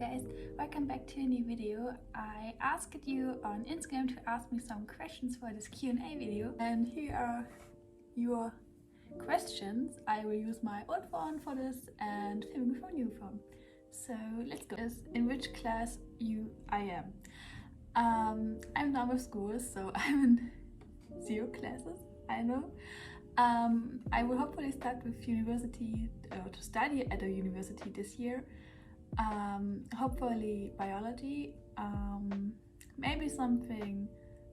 Guys, welcome back to a new video. I asked you on Instagram to ask me some questions for this Q&A video, and here are your questions. I will use my old phone for this and filming from new phone. So let's go. In which class I am? I'm done with school, so I'm in 0 classes, I know. I will hopefully start with university, to study at a university this year. Hopefully biology, maybe something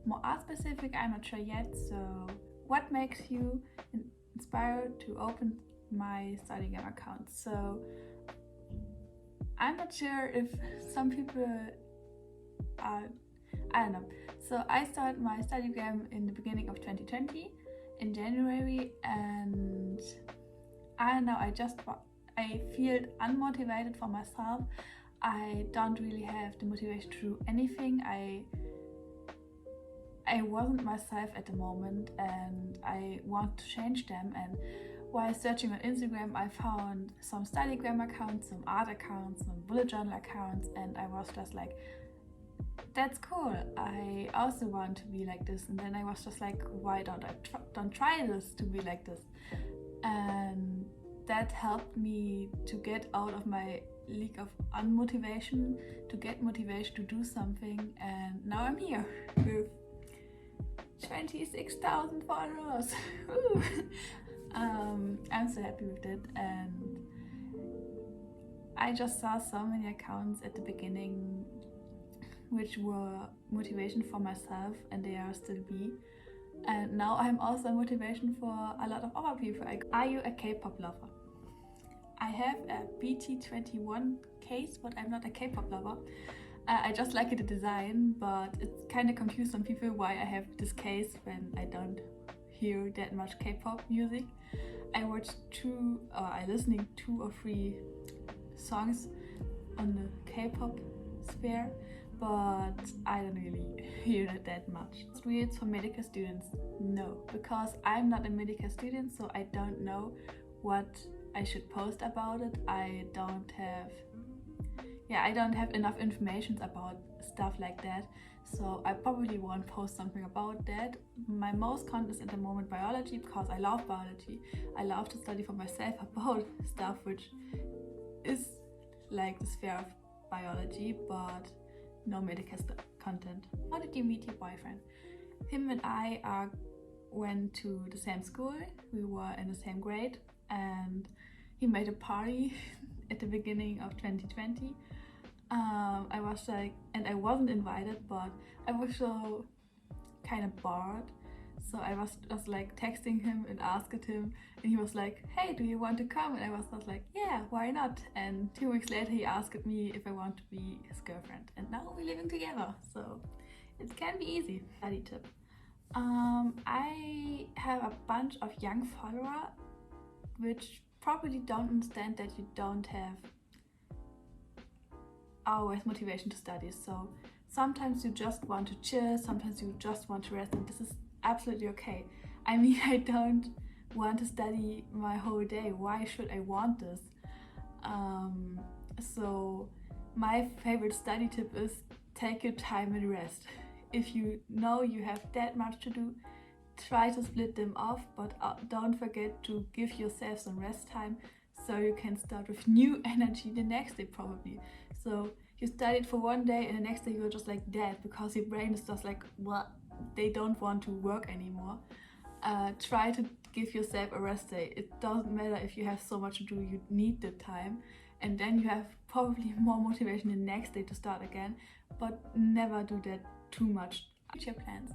more art specific, I'm not sure yet. So what makes you inspired to open my StudyGram account? So I'm not sure if some people are, I don't know. So I started my StudyGram in the beginning of 2020 in January, and I don't know, I feel unmotivated for myself. I don't really have the motivation to do anything. I wasn't myself at the moment, and I want to change them. And while searching on Instagram, I found some StudyGram accounts, some art accounts, some bullet journal accounts, and I was just like, that's cool, I also want to be like this. And then I was just like, why don't I try this to be like this? And that helped me to get out of my league of unmotivation, to get motivation to do something. And now I'm here with 26,000 followers. I'm so happy with it, and I just saw so many accounts at the beginning which were motivation for myself, and they are still be. And now I'm also motivation for a lot of other people. Are you a K-pop lover? I have a BT21 case, but I'm not a K-pop lover. I just like the design, but it's kind of confused some people why I have this case when I don't hear that much K-pop music. I listening 2 or 3 songs on the K-pop sphere, but I don't really hear it that much. Reels for medical students? No, because I'm not a medical student, so I don't know what I should post about it. I don't have enough information about stuff like that, so I probably won't post something about that. My most content is at the moment biology, because I love biology. I love to study for myself about stuff which is like the sphere of biology, but no medical content. How did you meet your boyfriend? Him and I went to the same school. We were in the same grade, and he made a party at the beginning of 2020. I was like, and I wasn't invited, but I was so kind of bored. So I was just like texting him and asking him, and he was like, hey, do you want to come? And I was just like, yeah, why not? And 2 weeks later he asked me if I want to be his girlfriend, and now we're living together, so it can be easy. Study tip. I have a bunch of young followers which probably don't understand that you don't have always motivation to study. So sometimes you just want to chill, sometimes you just want to rest, and this is absolutely okay. I mean, I don't want to study my whole day. Why should I want this? So my favorite study tip is take your time and rest. If you know you have that much to do, try to split them off, but don't forget to give yourself some rest time, so you can start with new energy the next day probably. So you studied for one day and the next day you're just like dead, because your brain is just like, well, they don't want to work anymore. Try to give yourself a rest day. It doesn't matter if you have so much to do, you need the time, and then you have probably more motivation the next day to start again, but never do that too much. Future plans.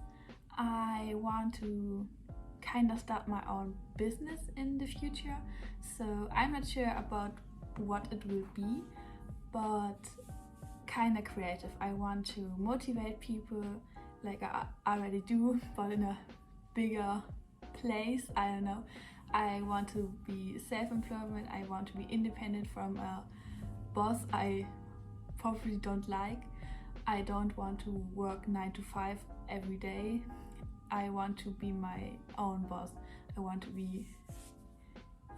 I want to kind of start my own business in the future, so I'm not sure about what it will be, but kind of creative. I want to motivate people like I already do, but in a bigger place. I don't know. I want to be self-employment. I want to be independent from a boss I probably don't like. I don't want to work 9 to 5 every day. I want to be my own boss. I want to be,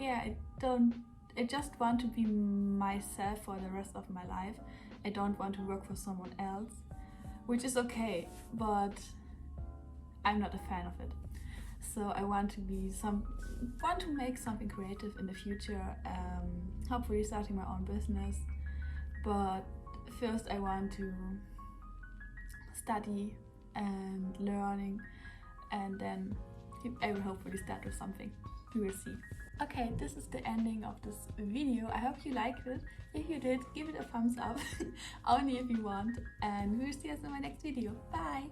I just want to be myself for the rest of my life, I don't want to work for someone else, which is okay, but I'm not a fan of it. So I want to make something creative in the future, hopefully starting my own business. But first I want to study and learning, and then I will hopefully start with something. We will see. Okay, this is the ending of this video. I hope you liked it. If you did, give it a thumbs up, only if you want, and we will see us in my next video. Bye!